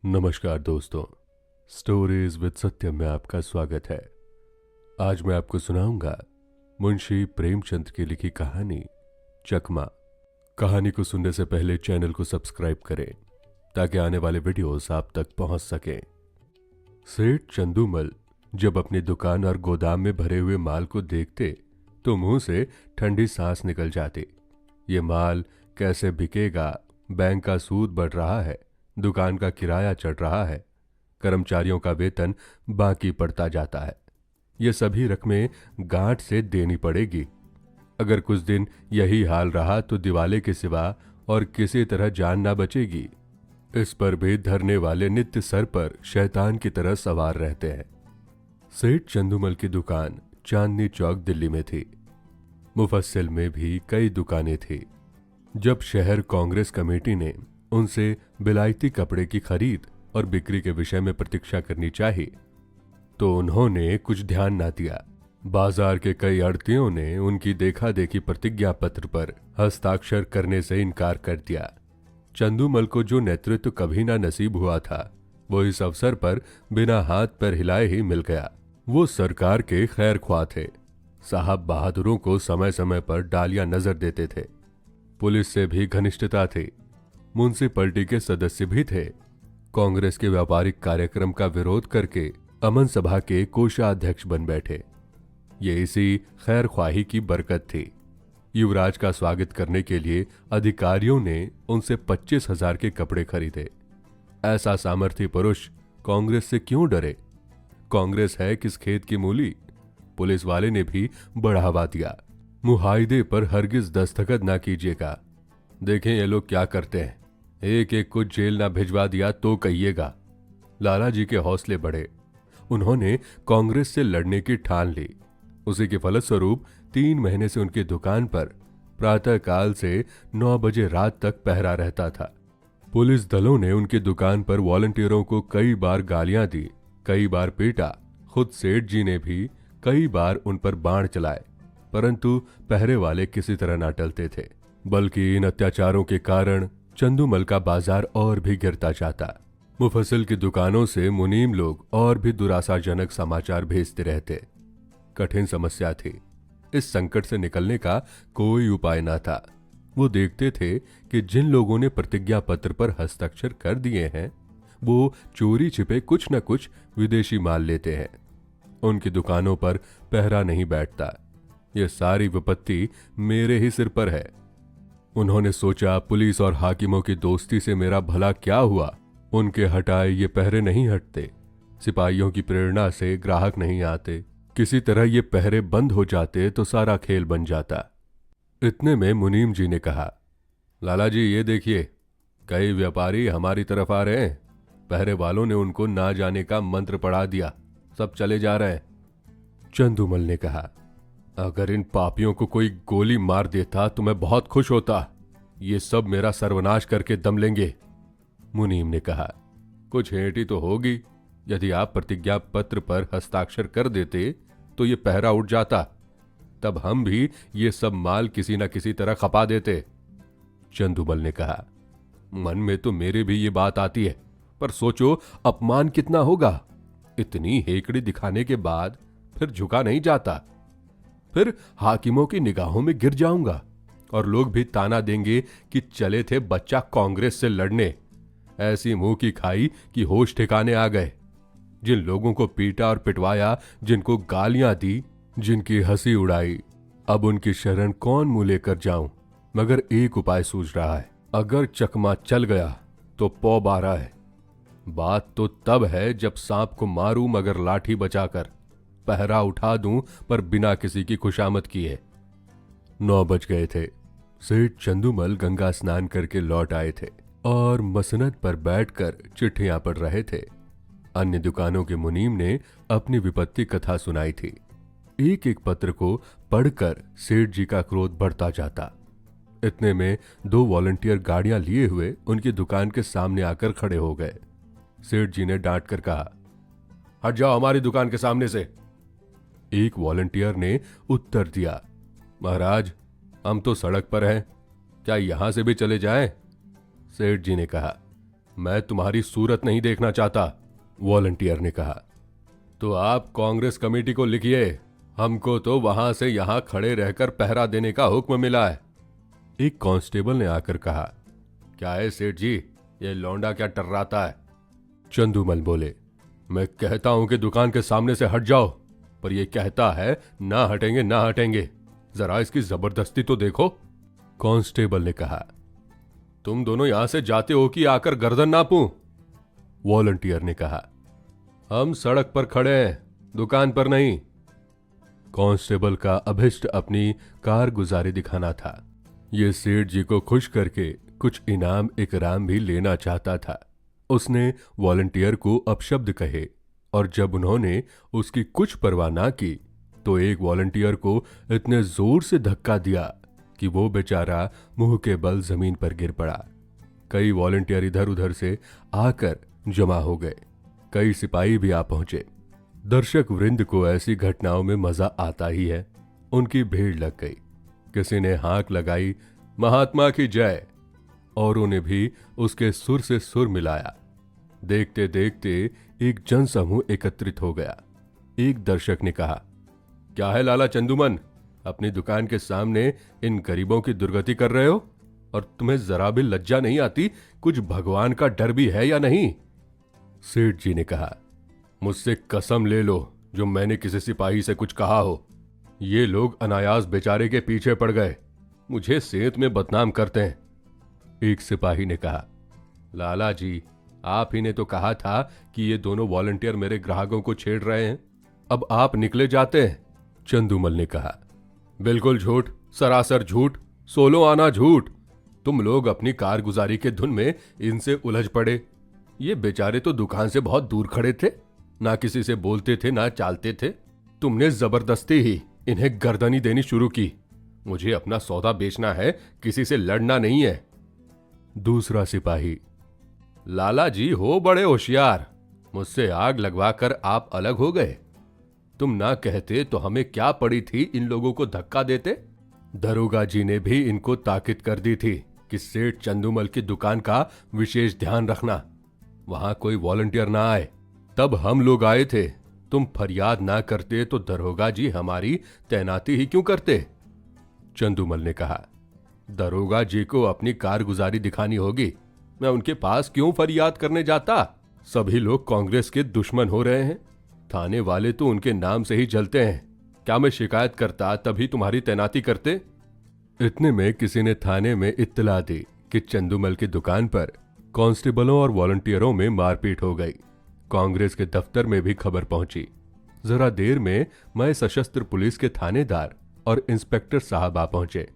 नमस्कार दोस्तों, stories with सत्यम में आपका स्वागत है। आज मैं आपको सुनाऊंगा मुंशी प्रेमचंद की लिखी कहानी चकमा। कहानी को सुनने से पहले चैनल को सब्सक्राइब करें ताकि आने वाले वीडियोस आप तक पहुंच सकें। सेठ चंदूमल जब अपनी दुकान और गोदाम में भरे हुए माल को देखते तो मुंह से ठंडी सांस निकल जाती। ये माल कैसे बिकेगा, बैंक का सूद बढ़ रहा है, दुकान का किराया चढ़ रहा है, कर्मचारियों का वेतन बाकी पड़ता जाता है। ये सभी रकमें गांठ से देनी पड़ेगी। अगर कुछ दिन यही हाल रहा तो दिवाले के सिवा और किसी तरह जान ना बचेगी। इस पर भी धरने वाले नित्य सर पर शैतान की तरह सवार रहते हैं। सेठ चंदूमल की दुकान चांदनी चौक दिल्ली में थी। मुफस्सिल में भी कई दुकानें थी। जब शहर कांग्रेस कमेटी ने उनसे बिलायती कपड़े की खरीद और बिक्री के विषय में प्रतीक्षा करनी चाहिए तो उन्होंने कुछ ध्यान ना दिया। बाजार के कई आड़तियों ने उनकी देखा देखी प्रतिज्ञा पत्र पर हस्ताक्षर करने से इनकार कर दिया। चंदूमल को जो नेतृत्व कभी ना नसीब हुआ था वो इस अवसर पर बिना हाथ पैर हिलाए ही मिल गया। वो सरकार के खैर ख्वाह थे। साहब बहादुरों को समय समय पर डालियां नजर देते थे। पुलिस से भी घनिष्ठता थी। म्युनिसिपैलिटी के सदस्य भी थे। कांग्रेस के व्यापारिक कार्यक्रम का विरोध करके अमन सभा के कोषाध्यक्ष बन बैठे। ये इसी खैर ख्वाही की बरकत थी। युवराज का स्वागत करने के लिए अधिकारियों ने उनसे 25,000 के कपड़े खरीदे। ऐसा सामर्थ्य पुरुष कांग्रेस से क्यों डरे? कांग्रेस है किस खेत की मूली? पुलिस वाले ने भी बढ़ावा दिया। मुहाइदे पर हरगिज दस्तखत ना कीजिएगा। देखें ये लोग क्या करते हैं। एक एक को जेल ना भिजवा दिया तो कहिएगा। लाला जी के हौसले बढ़े। उन्होंने कांग्रेस से लड़ने की ठान ली। उसी के फलस्वरूप 3 महीने से उनकी दुकान पर प्रातः काल से 9 बजे रात तक पहरा रहता था। पुलिस दलों ने उनकी दुकान पर वॉलंटियरों को कई बार गालियां दी, कई बार पीटा। खुद सेठ जी ने भी कई बार उन पर बाण चलाए, परंतु पहरे वाले किसी तरह ना टलते थे। बल्कि इन अत्याचारों के कारण चंदूमल का बाजार और भी गिरता जाता। मुफस्सिल की दुकानों से मुनीम लोग और भी दुराशाजनक समाचार भेजते रहते। कठिन समस्या थी। इस संकट से निकलने का कोई उपाय न था। वो देखते थे कि जिन लोगों ने प्रतिज्ञा पत्र पर हस्ताक्षर कर दिए हैं वो चोरी छिपे कुछ न कुछ विदेशी माल लेते हैं। उनकी दुकानों पर पहरा नहीं बैठता। ये सारी विपत्ति मेरे ही सिर पर है। उन्होंने सोचा पुलिस और हाकिमों की दोस्ती से मेरा भला क्या हुआ। उनके हटाए ये पहरे नहीं हटते। सिपाहियों की प्रेरणा से ग्राहक नहीं आते। किसी तरह ये पहरे बंद हो जाते तो सारा खेल बन जाता। इतने में मुनीम जी ने कहा, लाला जी ये देखिए, कई व्यापारी हमारी तरफ आ रहे हैं। पहरे वालों ने उनको ना जाने का मंत्र पढ़ा दिया, सब चले जा रहे हैं। चंदूमल ने कहा, अगर इन पापियों को कोई गोली मार देता तो मैं बहुत खुश होता। ये सब मेरा सर्वनाश करके दम लेंगे। मुनीम ने कहा, कुछ हेठी तो होगी। यदि आप प्रतिज्ञा पत्र पर हस्ताक्षर कर देते तो ये पहरा उठ जाता। तब हम भी ये सब माल किसी न किसी तरह खपा देते। चंदूमल ने कहा, मन में तो मेरे भी ये बात आती है, पर सोचो अपमान कितना होगा। इतनी हेकड़ी दिखाने के बाद फिर झुका नहीं जाता। फिर हाकिमों की निगाहों में गिर जाऊंगा और लोग भी ताना देंगे कि चले थे बच्चा कांग्रेस से लड़ने। ऐसी मुंह की खाई कि होश ठिकाने आ गए। जिन लोगों को पीटा और पिटवाया, जिनको गालियां दी, जिनकी हंसी उड़ाई, अब उनकी शरण कौन मुंह लेकर जाऊं? मगर एक उपाय सूझ रहा है। अगर चकमा चल गया तो पौ 12 है। बात तो तब है जब सांप को मारूं मगर लाठी बचाकर, पहरा उठा दूं पर बिना किसी की खुशामद किए। 9 बज गए थे। सेठ चंदूमल गंगा स्नान करके लौट आए थे और मसनद पर बैठकर चिट्ठियां पढ़ रहे थे। अन्य दुकानों के मुनीम ने अपनी विपत्ति कथा सुनाई थी। एक एक पत्र को पढ़कर सेठ जी का क्रोध बढ़ता जाता। इतने में 2 वॉलंटियर गाड़ियां लिए हुए उनकी दुकान के सामने आकर खड़े हो गए। सेठ जी ने डांट कर कहा, हट जाओ हमारी दुकान के सामने से। एक वॉलंटियर ने उत्तर दिया, महाराज हम तो सड़क पर हैं, क्या यहां से भी चले जाएं? सेठ जी ने कहा, मैं तुम्हारी सूरत नहीं देखना चाहता, वॉलंटियर ने कहा। तो आप कांग्रेस कमेटी को लिखिए, हमको तो वहां से यहां खड़े रहकर पहरा देने का हुक्म मिला है। एक कांस्टेबल ने आकर कहा। क्या है सेठ जी, ये लौंडा क्या टर्राता है? चंदूमल बोले, मैं कहता हूं कि दुकान के सामने से हट जाओ, पर यह कहता है ना हटेंगे ना हटेंगे। जरा इसकी जबरदस्ती तो देखो। कांस्टेबल ने कहा। तुम दोनों यहां से जाते हो कि आकर गर्दन नापूं? वॉलंटियर ने कहा। हम सड़क पर खड़े हैं, दुकान पर नहीं। कांस्टेबल का अभिष्ट अपनी कारगुजारी दिखाना था। ये सेठ जी को खुश करके कुछ इनाम इकराम भी लेना चाहता था। उसने वॉलंटियर को अपशब्द कहे और जब उन्होंने उसकी कुछ परवाह ना की तो एक वॉलंटियर को इतने जोर से धक्का दिया कि वो बेचारा मुंह के बल जमीन पर गिर पड़ा। कई वॉलंटियर इधर उधर से आकर जमा हो गए। कई सिपाही भी आ पहुंचे। दर्शक वृंद को ऐसी घटनाओं में मजा आता ही है। उनकी भीड़ लग गई। किसी ने हाक लगाई, महात्मा की जय, औरों ने भी उसके सुर से सुर मिलाया। देखते देखते एक जनसमूह एकत्रित हो गया। एक दर्शक ने कहा, क्या है लाला चंदूमन, अपनी दुकान के सामने इन गरीबों की दुर्गति कर रहे हो और तुम्हें जरा भी लज्जा नहीं आती? कुछ भगवान का डर भी है या नहीं? सेठ जी ने कहा, मुझसे कसम ले लो जो मैंने किसी सिपाही से कुछ कहा हो। ये लोग अनायास बेचारे के पीछे पड़ गए, मुझे सेंत में बदनाम करते हैं। एक सिपाही ने कहा, लाला जी, आप ही ने तो कहा था कि ये दोनों वॉलंटियर मेरे ग्राहकों को छेड़ रहे हैं, अब आप निकले जाते हैं। चंदूमल ने कहा, बिल्कुल झूठ, सरासर झूठ, सोलो आना झूठ। तुम लोग अपनी कारगुजारी के धुन में इनसे उलझ पड़े। ये बेचारे तो दुकान से बहुत दूर खड़े थे, ना किसी से बोलते थे ना चालते थे। तुमने जबरदस्ती ही इन्हें गर्दनी देनी शुरू की। मुझे अपना सौदा बेचना है, किसी से लड़ना नहीं है। दूसरा सिपाही, लाला जी हो बड़े होशियार, मुझसे आग लगवाकर आप अलग हो गए। तुम ना कहते तो हमें क्या पड़ी थी इन लोगों को धक्का देते। दरोगा जी ने भी इनको ताकीद कर दी थी कि सेठ चंदूमल की दुकान का विशेष ध्यान रखना, वहां कोई वॉलंटियर ना आए। तब हम लोग आए थे, तुम फरियाद ना करते तो दरोगा जी हमारी तैनाती ही क्यों करते? चंदूमल ने कहा, दरोगा जी को अपनी कारगुजारी दिखानी होगी, मैं उनके पास क्यों फरियाद करने जाता? सभी लोग कांग्रेस के दुश्मन हो रहे हैं, थाने वाले तो उनके नाम से ही जलते हैं। क्या मैं शिकायत करता तभी तुम्हारी तैनाती करते? इतने में किसी ने थाने में इत्तला दी कि चंदूमल की दुकान पर कांस्टेबलों और वॉलंटियरों में मारपीट हो गई। कांग्रेस के दफ्तर में भी खबर पहुंची। जरा देर में मैं सशस्त्र पुलिस के थानेदार और इंस्पेक्टर साहब आ पहुंचे।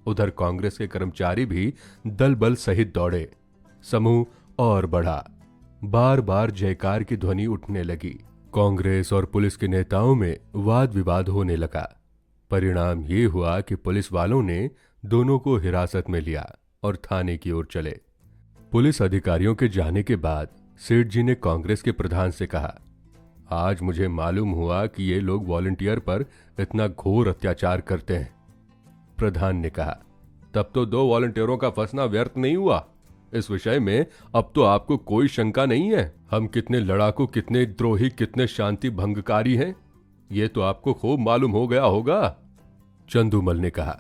उधर कांग्रेस के कर्मचारी भी दल बल सहित दौड़े। समूह और बढ़ा। बार बार जयकार की ध्वनि उठने लगी। कांग्रेस और पुलिस के नेताओं में वाद विवाद होने लगा। परिणाम ये हुआ कि पुलिस वालों ने दोनों को हिरासत में लिया और थाने की ओर चले। पुलिस अधिकारियों के जाने के बाद सेठ जी ने कांग्रेस के प्रधान से कहा, आज मुझे मालूम हुआ कि ये लोग वॉलंटियर पर इतना घोर अत्याचार करते हैं। प्रधान ने कहा, तब तो 2 वॉलंटियरों का फंसना व्यर्थ नहीं हुआ। इस विषय में अब तो आपको कोई शंका नहीं है। हम कितने लड़ाकू, कितने द्रोही, कितने शांति भंगकारी हैं, ये तो आपको खूब मालूम हो गया होगा। चंदूमल ने कहा,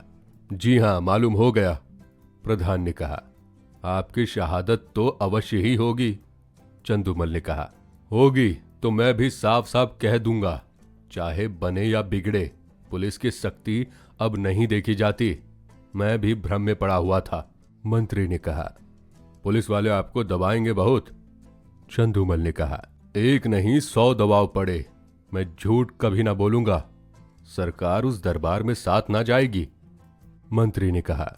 जी हां, मालूम हो गया। प्रधान ने कहा, आपकी शहादत तो अवश्य ही होगी। चंदूमल ने कहा, होगी तो मैं भी साफ साफ कह दूंगा, चाहे बने या बिगड़े, पुलिस की सख्ती अब नहीं देखी जाती। मैं भी भ्रम में पड़ा हुआ था। मंत्री ने कहा, पुलिस वाले आपको दबाएंगे बहुत। चंदूमल ने कहा, एक नहीं 100 दबाव पड़े, मैं झूठ कभी ना बोलूंगा। सरकार उस दरबार में साथ ना जाएगी। मंत्री ने कहा,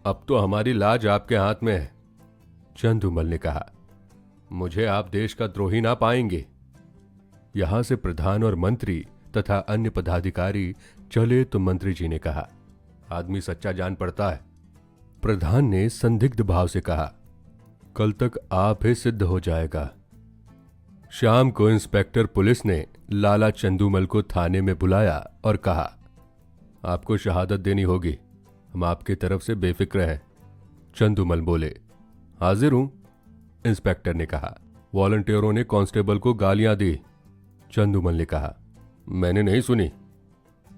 अब तो हमारी लाज आपके हाथ में है। चंदूमल ने कहा, मुझे आप देश का द्रोही ना पाएंगे। यहां से प्रधान और मंत्री तथा अन्य पदाधिकारी चले तो मंत्री जी ने कहा, आदमी सच्चा जान पड़ता है। प्रधान ने संदिग्ध भाव से कहा, कल तक आप ही सिद्ध हो जाएगा। शाम को इंस्पेक्टर पुलिस ने लाला चंदूमल को थाने में बुलाया और कहा, आपको शहादत देनी होगी, हम आपकी तरफ से बेफिक्र हैं। चंदूमल बोले, हाजिर हूं। इंस्पेक्टर ने कहा। वॉलंटियरों ने कांस्टेबल को गालियां दी। चंदूमल ने कहा, मैंने नहीं सुनी।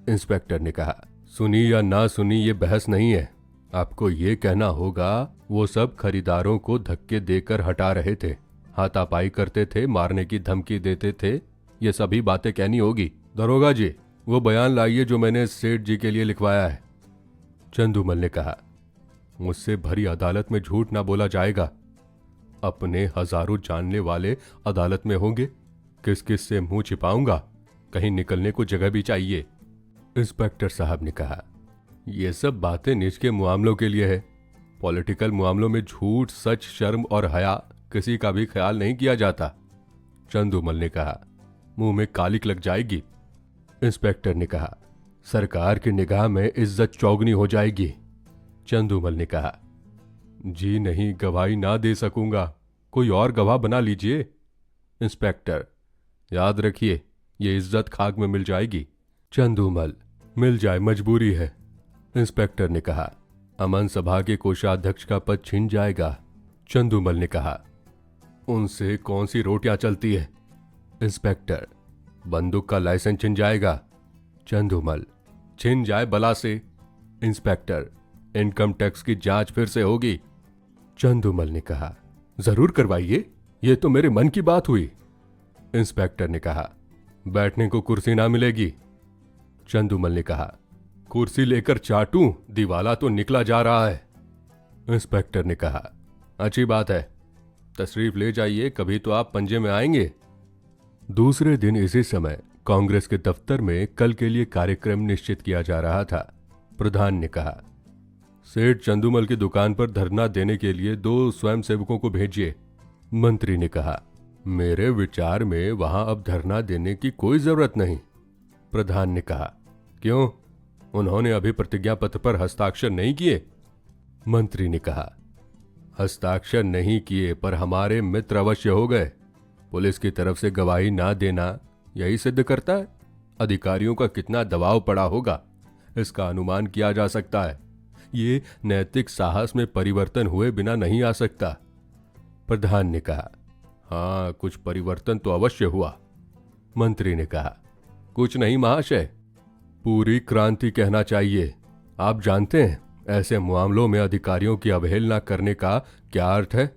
इंस्पेक्टर ने कहा, सुनी या ना सुनी ये बहस नहीं है। आपको ये कहना होगा वो सब खरीदारों को धक्के देकर हटा रहे थे, हाथापाई करते थे, मारने की धमकी देते थे। ये सभी बातें कहनी होगी। दरोगा जी, वो बयान लाइए जो मैंने सेठ जी के लिए लिखवाया है। चंदूमल ने कहा, मुझसे भरी अदालत में झूठ ना बोला जाएगा। अपने हजारों जानने वाले अदालत में होंगे, किस किस से मुंह छिपाऊंगा, कहीं निकलने को जगह भी चाहिए। इंस्पेक्टर साहब ने कहा, ये सब बातें निज के मामलों के लिए है। पॉलिटिकल मामलों में झूठ, सच, शर्म और हया किसी का भी ख्याल नहीं किया जाता। चंदूमल ने कहा, मुंह में कालिक लग जाएगी। इंस्पेक्टर ने कहा, सरकार की निगाह में इज्जत चौगनी हो जाएगी। चंदूमल ने कहा, जी नहीं, गवाही ना दे सकूंगा, कोई और गवाह बना लीजिए। इंस्पेक्टर, याद रखिए ये इज्जत खाक में मिल जाएगी। चंदूमल, मिल जाए, मजबूरी है। इंस्पेक्टर ने कहा, अमन सभा के कोषाध्यक्ष का पद छिन जाएगा। चंदूमल ने कहा, उनसे कौन सी रोटियां चलती है। इंस्पेक्टर, बंदूक का लाइसेंस छिन जाएगा। चंदूमल, छिन जाए बला से। इंस्पेक्टर, इनकम टैक्स की जांच फिर से होगी। चंदूमल ने कहा, जरूर करवाइए, ये तो मेरे मन की बात हुई। इंस्पेक्टर ने कहा, बैठने को कुर्सी ना मिलेगी। चंदूमल ने कहा, कुर्सी लेकर चाटूं, दिवाला तो निकला जा रहा है। इंस्पेक्टर ने कहा, अच्छी बात है, तशरीफ ले जाइए, कभी तो आप पंजे में आएंगे। दूसरे दिन इसी समय कांग्रेस के दफ्तर में कल के लिए कार्यक्रम निश्चित किया जा रहा था। प्रधान ने कहा, सेठ चंदूमल की दुकान पर धरना देने के लिए 2 स्वयंसेवकों को भेजिए। मंत्री ने कहा, मेरे विचार में वहां अब धरना देने की कोई जरूरत नहीं। प्रधान ने कहा, क्यों, उन्होंने अभी प्रतिज्ञा पत्र पर हस्ताक्षर नहीं किए। मंत्री ने कहा, हस्ताक्षर नहीं किए पर हमारे मित्र अवश्य हो गए। पुलिस की तरफ से गवाही ना देना यही सिद्ध करता है अधिकारियों का कितना दबाव पड़ा होगा, इसका अनुमान किया जा सकता है। ये नैतिक साहस में परिवर्तन हुए बिना नहीं आ सकता। प्रधान ने कहा, हाँ, कुछ परिवर्तन तो अवश्य हुआ। मंत्री ने कहा, कुछ नहीं महाशय, पूरी क्रांति कहना चाहिए। आप जानते हैं ऐसे मामलों में अधिकारियों की अवहेलना करने का क्या अर्थ है।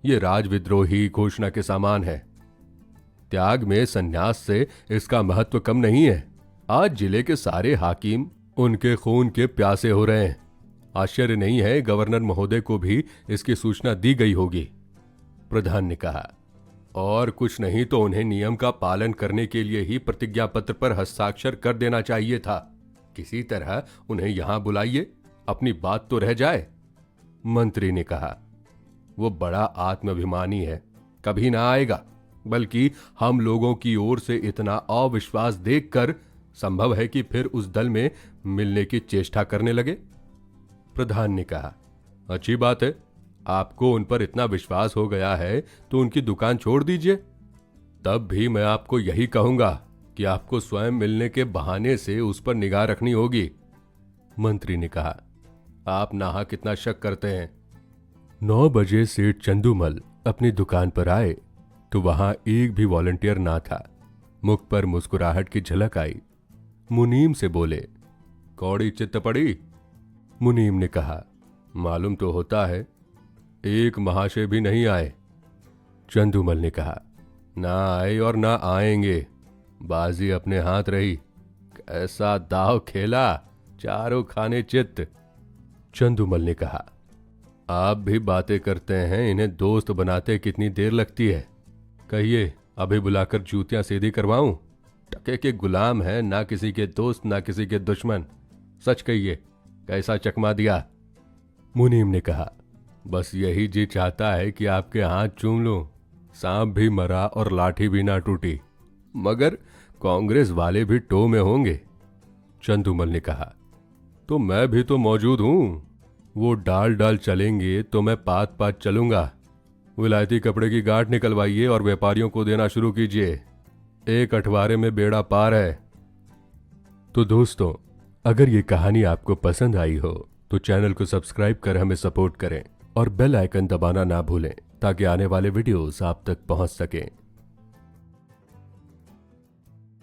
ये राजविद्रोही घोषणा के समान है। त्याग में संन्यास से इसका महत्व कम नहीं है। आज जिले के सारे हाकिम उनके खून के प्यासे हो रहे हैं। आश्चर्य नहीं है गवर्नर महोदय को भी इसकी सूचना दी गई होगी। प्रधान ने कहा, और कुछ नहीं तो उन्हें नियम का पालन करने के लिए ही प्रतिज्ञा पत्र पर हस्ताक्षर कर देना चाहिए था। किसी तरह उन्हें यहां बुलाइए, अपनी बात तो रह जाए। मंत्री ने कहा, वो बड़ा आत्माभिमानी है, कभी ना आएगा, बल्कि हम लोगों की ओर से इतना अविश्वास देखकर संभव है कि फिर उस दल में मिलने की चेष्टा करने लगे। प्रधान ने कहा, अच्छी बात है, आपको उन पर इतना विश्वास हो गया है तो उनकी दुकान छोड़ दीजिए। तब भी मैं आपको यही कहूंगा कि आपको स्वयं मिलने के बहाने से उस पर निगाह रखनी होगी। मंत्री ने कहा, आप नाहक कितना शक करते हैं। 9 बजे सेठ चंदूमल अपनी दुकान पर आए तो वहां एक भी वॉलंटियर ना था। मुख पर मुस्कुराहट की झलक आई। मुनीम से बोले, कौड़ी चित्त पड़ी। मुनीम ने कहा, मालूम तो होता है, एक महाशय भी नहीं आए। चंदूमल ने कहा, ना आए और ना आएंगे, बाजी अपने हाथ रही। कैसा दाव खेला, चारों खाने चित्त। चंदूमल ने कहा, आप भी बातें करते हैं, इन्हें दोस्त बनाते कितनी देर लगती है। कहिए, अभी बुलाकर जूतियां सीधी करवाऊं। टके के गुलाम है, ना किसी के दोस्त ना किसी के दुश्मन। सच कहिए, कैसा चकमा दिया। मुनीम ने कहा, बस यही जी चाहता है कि आपके हाथ चूम लूं। सांप भी मरा और लाठी भी ना टूटी, मगर कांग्रेस वाले भी टो में होंगे। चंदूमल ने कहा, तो मैं भी तो मौजूद हूं। वो डाल डाल चलेंगे तो मैं पात पात चलूंगा। विलायती कपड़े की गांठ निकलवाइए और व्यापारियों को देना शुरू कीजिए। एक अठवारे में बेड़ा पार है। तो दोस्तों, अगर ये कहानी आपको पसंद आई हो तो चैनल को सब्सक्राइब कर हमें सपोर्ट करें और बेल आइकन दबाना ना भूलें। ताकि आने वाले वीडियोस आप तक पहुंच सकें।